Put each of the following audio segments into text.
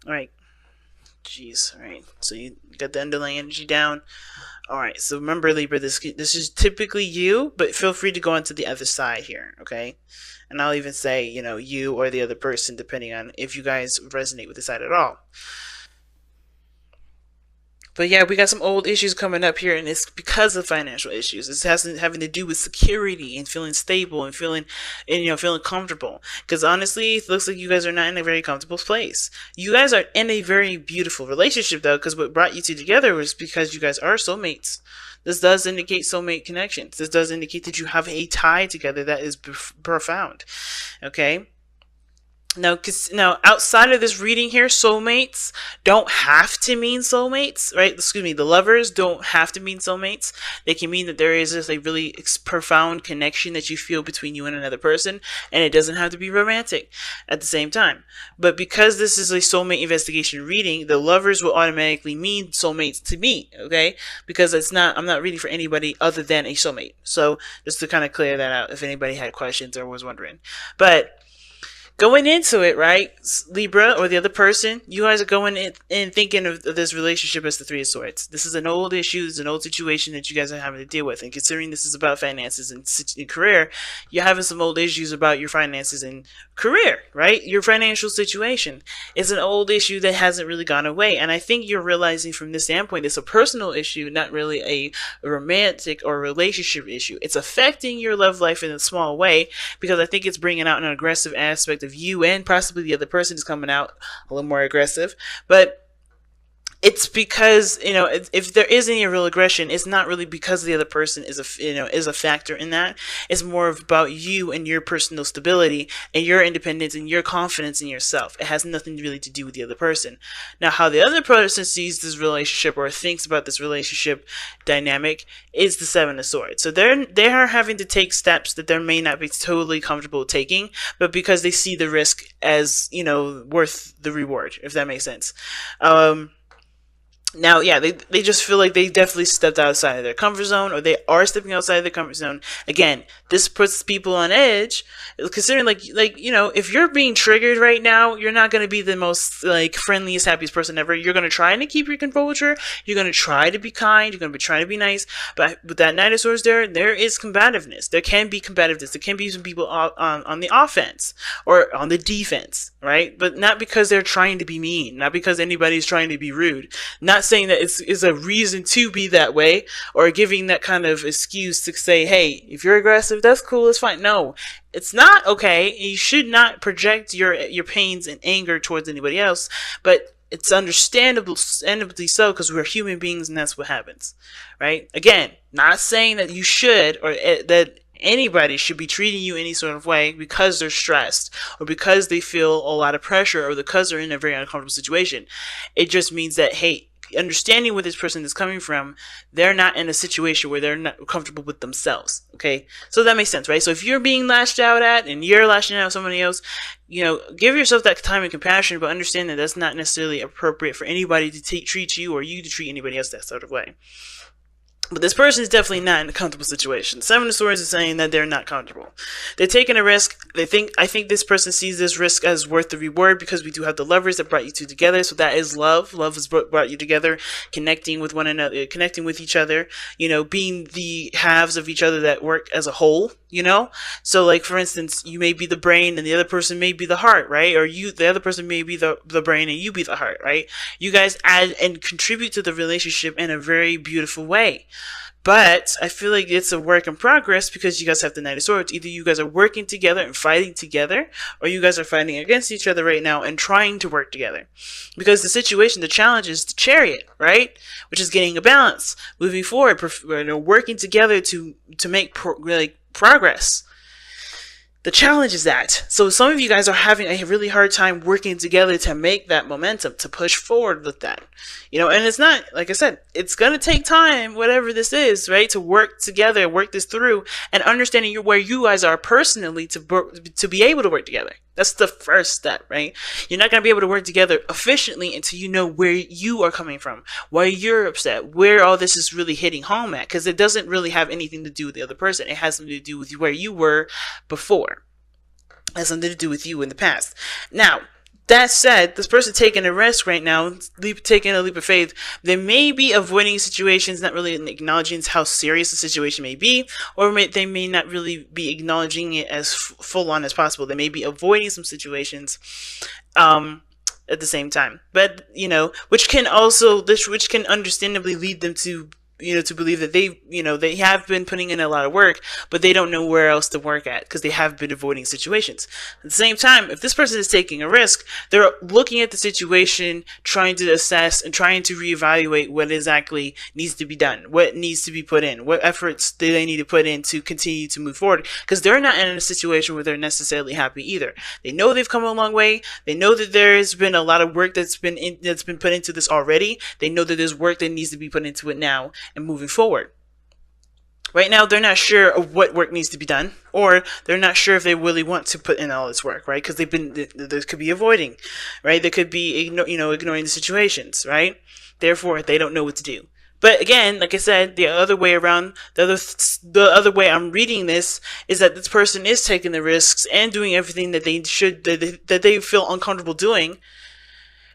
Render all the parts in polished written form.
All right. Jeez. All right. So you got the underlying energy down. All right. So remember, Libra, this is typically you, but feel free to go onto the other side here. Okay. And I'll even say, you or the other person, depending on if you guys resonate with the side at all. But yeah, we got some old issues coming up here, and it's because of financial issues. It has having to do with security and feeling stable and feeling comfortable. Because honestly, it looks like you guys are not in a very comfortable place. You guys are in a very beautiful relationship though, because what brought you two together was because you guys are soulmates. This does indicate soulmate connections. This does indicate that you have a tie together that is profound. Okay. Now, outside of this reading here, soulmates don't have to mean soulmates, right? Excuse me, the lovers don't have to mean soulmates. They can mean that there is this like really profound connection that you feel between you and another person, and it doesn't have to be romantic at the same time. But because this is a soulmate investigation reading, the lovers will automatically mean soulmates to me, okay? Because I'm not reading for anybody other than a soulmate. So just to kind of clear that out, if anybody had questions or was wondering, but going into it, right, Libra or the other person, you guys are going in thinking of this relationship as the Three of Swords. This is an old issue, it's an old situation that you guys are having to deal with. And considering this is about finances and career, you're having some old issues about your finances and career, right? Your financial situation is an old issue that hasn't really gone away. And I think you're realizing from this standpoint, it's a personal issue, not really a romantic or relationship issue. It's affecting your love life in a small way because I think it's bringing out an aggressive aspect of you, and possibly the other person is coming out a little more aggressive. But it's because if there is any real aggression, it's not really because the other person is a factor in that. It's more about you and your personal stability and your independence and your confidence in yourself. It has nothing really to do with the other person. Now, how the other person sees this relationship or thinks about this relationship dynamic is the Seven of Swords. So they are having to take steps that they may not be totally comfortable taking, but because they see the risk as worth the reward, if that makes sense. Now, yeah, they just feel like they definitely stepped outside of their comfort zone, or they are stepping outside of their comfort zone. Again, this puts people on edge, considering if you're being triggered right now, you're not going to be the most friendliest, happiest person ever. You're going to try to keep your composure. You're going to try to be kind. You're going to try to be nice. But with that Knight of Swords there is combativeness. There can be combativeness. There can be some people on the offense or on the defense, right? But not because they're trying to be mean, not because anybody's trying to be rude, not saying that it's a reason to be that way or giving that kind of excuse to say, hey, if you're aggressive, that's cool, it's fine. No, it's not okay. You should not project your pains and anger towards anybody else, but it's understandably so, because we're human beings and that's what happens, right? Again, not saying that you should or that anybody should be treating you any sort of way because they're stressed or because they feel a lot of pressure or because they're in a very uncomfortable situation. It just means that, hey, understanding where this person is coming from, they're not in a situation where they're not comfortable with themselves. Okay, so that makes sense, right? So if you're being lashed out at and you're lashing out at somebody else, give yourself that time and compassion, but understand that that's not necessarily appropriate for anybody to treat you or you to treat anybody else that sort of way. But this person is definitely not in a comfortable situation. Seven of Swords is saying that they're not comfortable. They're taking a risk. I think this person sees this risk as worth the reward, because we do have the lovers that brought you two together. So that is love. Love has brought you together, connecting with one another, connecting with each other, being the halves of each other that work as a whole, So like, for instance, you may be the brain and the other person may be the heart, right? Or the other person may be the brain and you be the heart, right? You guys add and contribute to the relationship in a very beautiful way. But I feel like it's a work in progress because you guys have the Knight of Swords. Either you guys are working together and fighting together, or you guys are fighting against each other right now and trying to work together. Because the challenge is the Chariot, right? Which is getting a balance, moving forward, working together to make progress. The challenge is that. So some of you guys are having a really hard time working together to make that momentum, to push forward with that. And it's not, like I said, it's going to take time, whatever this is, right? To work together, work this through, and understanding where you guys are personally to be able to work together. That's the first step, right? You're not going to be able to work together efficiently until you know where you are coming from, why you're upset, where all this is really hitting home at, because it doesn't really have anything to do with the other person. It has something to do with where you were before. It has something to do with you in the past. Now, That said, this person taking a risk right now, taking a leap of faith, they may be avoiding situations, not really acknowledging how serious the situation may be, or they may not really be acknowledging it as full on as possible. They may be avoiding some situations at the same time. But, which can understandably lead them to to believe that they have been putting in a lot of work, but they don't know where else to work at because they have been avoiding situations. At the same time, if this person is taking a risk, they're looking at the situation, trying to assess and trying to reevaluate what exactly needs to be done, what needs to be put in, what efforts do they need to put in to continue to move forward, because they're not in a situation where they're necessarily happy either. They know they've come a long way. They know that there's been a lot of work that's been put into this already. They know that there's work that needs to be put into it now and moving forward. Right now, they're not sure of what work needs to be done, or they're not sure if they really want to put in all this work, right? Because there could be avoiding, right? There could be ignoring the situations, right? Therefore, they don't know what to do. But again, like I said, the other way around, the other way I'm reading this is that this person is taking the risks and doing everything that they should, that they feel uncomfortable doing.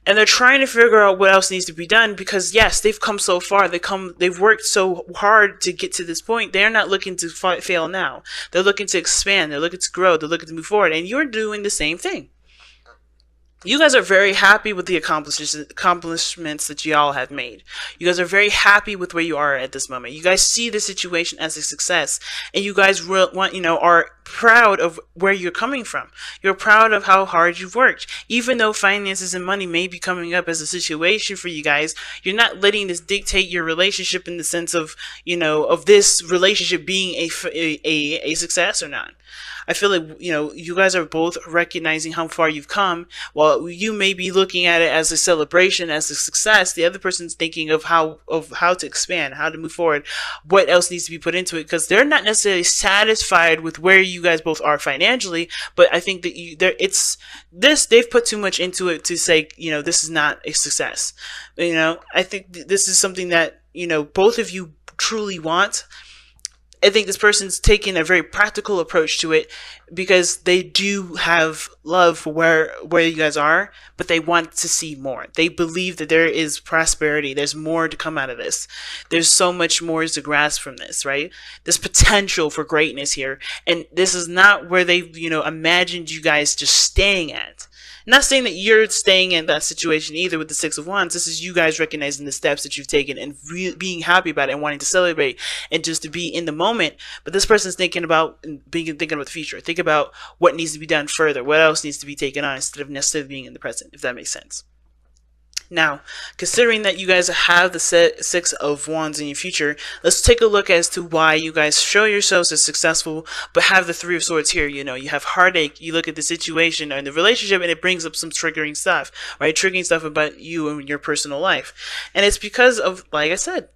And they're trying to figure out what else needs to be done because, yes, they've come so far. They've worked so hard to get to this point. They're not looking to fail now. They're looking to expand. They're looking to grow. They're looking to move forward. And you're doing the same thing. You guys are very happy with the accomplishments that y'all have made. You guys are very happy with where you are at this moment. You guys see the situation as a success, and you guys are proud of where you're coming from. You're proud of how hard you've worked. Even though finances and money may be coming up as a situation for you guys, you're not letting this dictate your relationship in the sense of, of this relationship being a success or not. I feel like, you guys are both recognizing how far you've come. While you may be looking at it as a celebration, as a success, the other person's thinking of how to expand, how to move forward, what else needs to be put into it, because they're not necessarily satisfied with where you guys both are financially, but I think that they've put too much into it to say, this is not a success. I think this is something that, both of you truly want. I think this person's taking a very practical approach to it because they do have love for where you guys are, but they want to see more. They believe that there is prosperity. There's more to come out of this. There's so much more to grasp from this, right? There's potential for greatness here. And this is not where they, imagined you guys just staying at. Not saying that you're staying in that situation either with the Six of Wands. This is you guys recognizing the steps that you've taken and being happy about it and wanting to celebrate and just to be in the moment. But this person's thinking about the future. Think about what needs to be done further. What else needs to be taken on instead of necessarily being in the present, if that makes sense. Now, considering that you guys have the Six of Wands in your future, let's take a look as to why you guys show yourselves as successful, but have the Three of Swords here. You have heartache, you look at the situation and the relationship, and it brings up some triggering stuff, right? Triggering stuff about you and your personal life. And it's because of, like I said,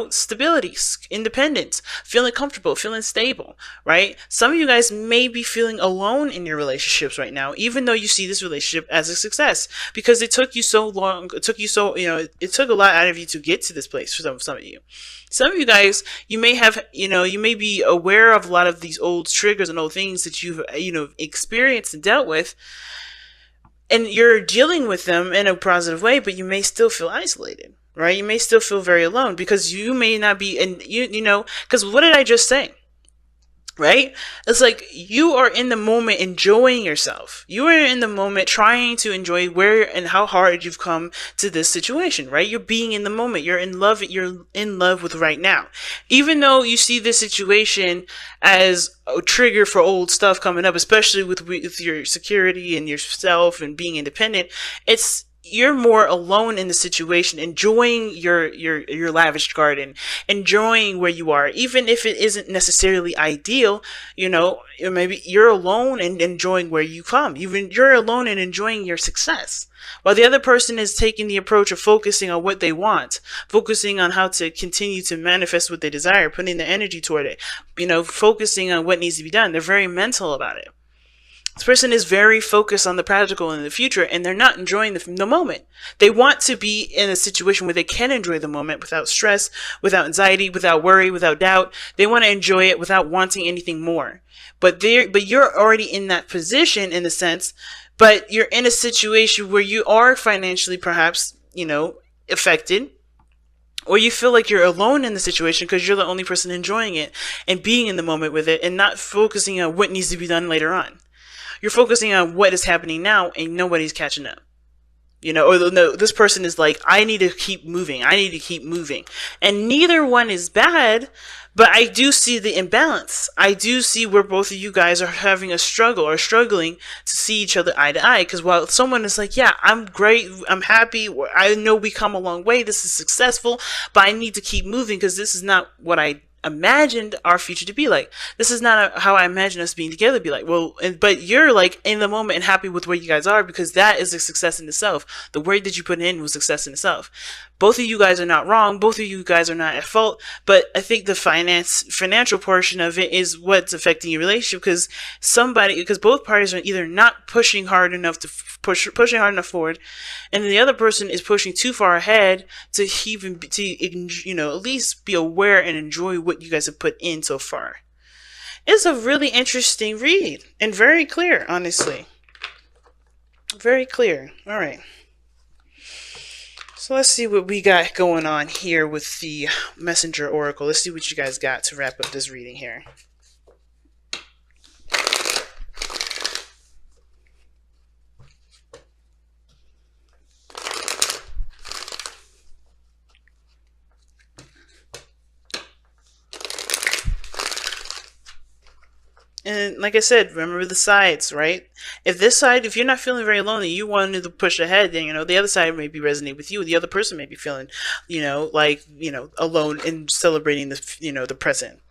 stability, independence, feeling comfortable, feeling stable, right? Some of you guys may be feeling alone in your relationships right now, even though you see this relationship as a success, because it took you so long, it took a lot out of you to get to this place for some of you. Some of you guys, you may have, you may be aware of a lot of these old triggers and old things that you've, experienced and dealt with, and you're dealing with them in a positive way, but you may still feel isolated. Right? You may still feel very alone because you may not be, and because what did I just say? Right? It's like you are in the moment enjoying yourself. You are in the moment trying to enjoy where and how hard you've come to this situation, right? You're being in the moment. You're in love with right now. Even though you see this situation as a trigger for old stuff coming up, especially with your security and yourself and being independent, you're more alone in the situation, enjoying your lavish garden, enjoying where you are, even if it isn't necessarily ideal. Maybe you're alone and enjoying where you come. You're alone and enjoying your success, while the other person is taking the approach of focusing on what they want, focusing on how to continue to manifest what they desire, putting the energy toward it, focusing on what needs to be done. They're very mental about it. This person is very focused on the practical and the future, and they're not enjoying the moment. They want to be in a situation where they can enjoy the moment without stress, without anxiety, without worry, without doubt. They want to enjoy it without wanting anything more. But you're already in that position in the sense but you're in a situation where you are financially perhaps, affected, or you feel like you're alone in the situation because you're the only person enjoying it and being in the moment with it and not focusing on what needs to be done later on. You're focusing on what is happening now and nobody's catching up. Or no, this person is like, I need to keep moving. I need to keep moving. And neither one is bad, but I do see the imbalance. I do see where both of you guys are having a struggle or struggling to see each other eye to eye. Because while someone is like, yeah, I'm great, I'm happy, I know we come a long way, this is successful, but I need to keep moving because this is not what I imagined our future to be like. This is not how I imagine us being together to be like. Well, but you're like in the moment and happy with where you guys are because that is a success in itself. The work that you put in was success in itself. Both of you guys are not wrong. Both of you guys are not at fault. But I think the financial portion of it is what's affecting your relationship because both parties are either not pushing hard enough to pushing hard enough forward, and the other person is pushing too far ahead to even at least be aware and enjoy what you guys have put in so far. It's a really interesting read and very clear, honestly. Very clear. All right. So let's see what we got going on here with the Messenger Oracle. Let's see what you guys got to wrap up this reading here. And like I said, remember the sides, right? If you're not feeling very lonely, you wanted to push ahead, then, the other side may be resonating with you. The other person may be feeling, alone and celebrating the present.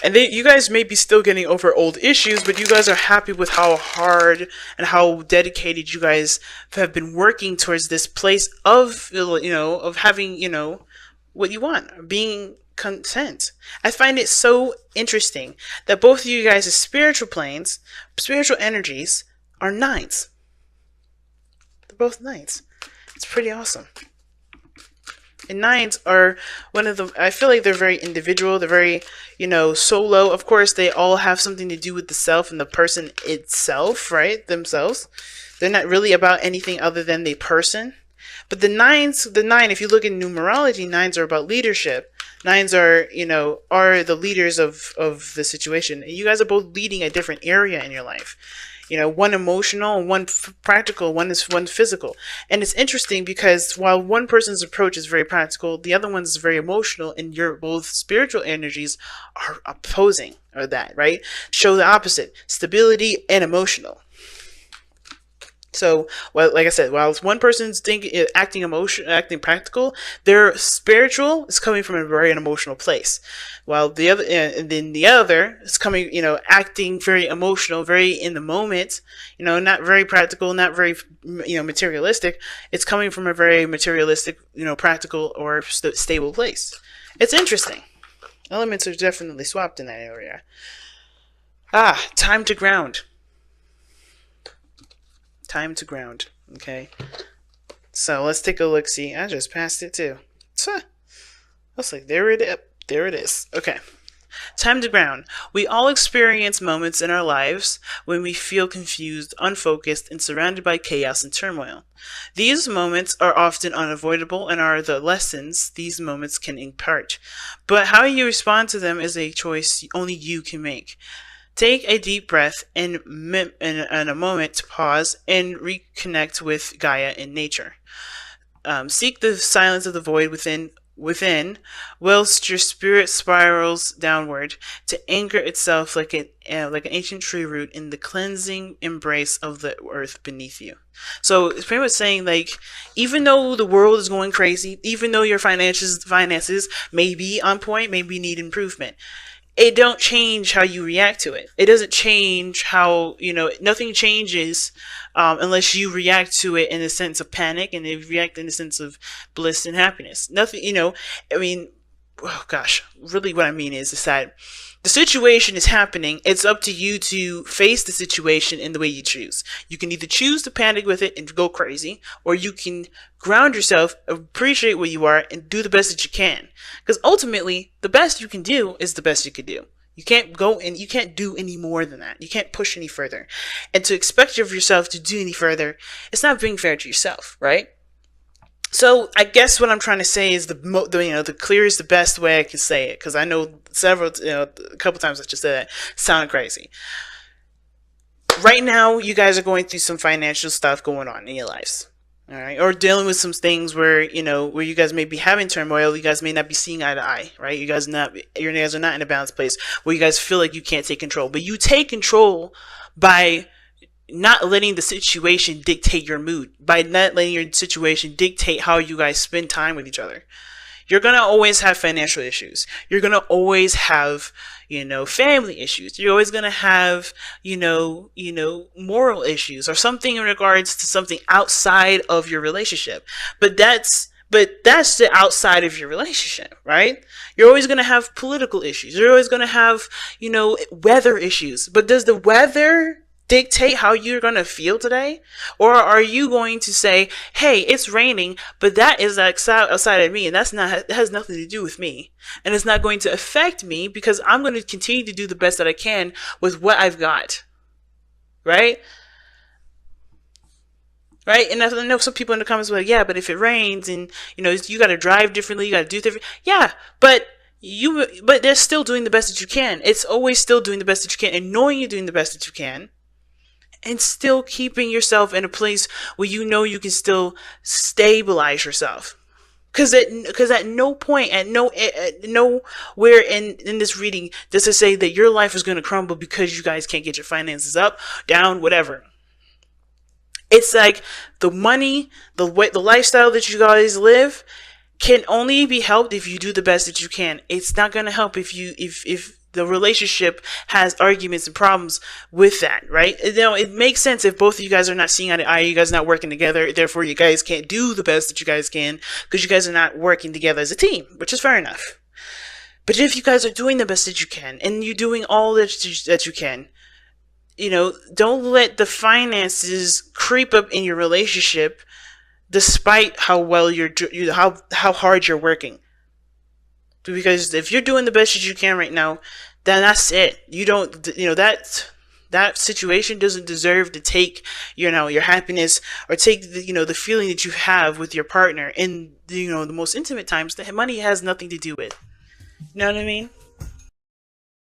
And you guys may be still getting over old issues, but you guys are happy with how hard and how dedicated you guys have been working towards this place of having, what you want, being content. I find it so interesting that both of you guys' spiritual planes, spiritual energies, are nines. They're both nines. It's pretty awesome. And nines are I feel like they're very individual. They're very, solo. Of course, they all have something to do with the self and the person itself, right? Themselves. They're not really about anything other than the person. But the nine, if you look at numerology, nines are about leadership. Nines are the leaders of the situation. And you guys are both leading a different area in your life. One emotional and one practical, one physical. And it's interesting because while one person's approach is very practical, the other one's very emotional, and your both spiritual energies are opposing or that, right? Show the opposite, stability and emotional. So, like I said, while one person's acting practical, their spiritual is coming from a very emotional place. While the other, and then the other is coming, acting very emotional, very in the moment, not very practical, not very, materialistic. It's coming from a very materialistic, practical or stable place. It's interesting. Elements are definitely swapped in that area. Time to ground. Time to ground. Okay. So let's take a look. See, I just passed it too. I was like, there it is. There it is. Okay. Time to ground. We all experience moments in our lives when we feel confused, unfocused, and surrounded by chaos and turmoil. These moments are often unavoidable and are the lessons these moments can impart. But how you respond to them is a choice only you can make. Take a deep breath and a moment to pause and reconnect with Gaia and nature. Seek the silence of the void within, whilst your spirit spirals downward to anchor itself like an ancient tree root in the cleansing embrace of the earth beneath you. So it's pretty much saying, like, even though the world is going crazy, even though your finances may be on point, maybe need improvement, it don't change how you react to it. It doesn't change how, nothing changes unless you react to it in a sense of panic and you react in a sense of bliss and happiness. Nothing, really what I mean is that the situation is happening. It's up to you to face the situation in the way you choose. You can either choose to panic with it and go crazy, or you can ground yourself, appreciate where you are, and do the best that you can. Because ultimately, the best you can do is the best you can do. You can't go and you can't do any more than that. You can't push any further. And to expect of yourself to do any further, it's not being fair to yourself, right? So I guess what I'm trying to say is the clearest, the best way I can say it, because I know a couple times I just said that sound crazy. Right now, you guys are going through some financial stuff going on in your lives. All right, or dealing with some things where where you guys may be having turmoil. You guys may not be seeing eye to eye, right? You guys are not in a balanced place where you guys feel like you can't take control, but you take control by not letting the situation dictate your mood, by not letting your situation dictate how you guys spend time with each other. You're going to always have financial issues. You're going to always have, family issues. You're always going to have, moral issues or something in regards to something outside of your relationship. But that's the outside of your relationship, right? You're always going to have political issues. You're always going to have, weather issues. But does the weather dictate how you're going to feel today? Or are you going to say, hey, it's raining, but that is outside of me, and it has nothing to do with me, and it's not going to affect me because I'm going to continue to do the best that I can with what I've got, right? Right? And I know some people in the comments were like, yeah, but if it rains and you got to drive differently, you got to do different. Yeah, but they're still doing the best that you can. It's always still doing the best that you can, and knowing you're doing the best that you can, and still keeping yourself in a place where you can still stabilize yourself. Because at no point, at nowhere in this reading does it say that your life is going to crumble because you guys can't get your finances up, down, whatever. It's like the money, the lifestyle that you guys live can only be helped if you do the best that you can. It's not going to help if the relationship has arguments and problems with that, right? It makes sense if both of you guys are not seeing eye to eye, you guys are not working together, therefore you guys can't do the best that you guys can because you guys are not working together as a team, which is fair enough. But if you guys are doing the best that you can, and you're doing all that you can, don't let the finances creep up in your relationship despite how well how hard you're working. Because if you're doing the best that you can right now, then that's it. You don't, that situation doesn't deserve to take, your happiness or take the feeling that you have with your partner in the most intimate times that money has nothing to do with. You know what I mean?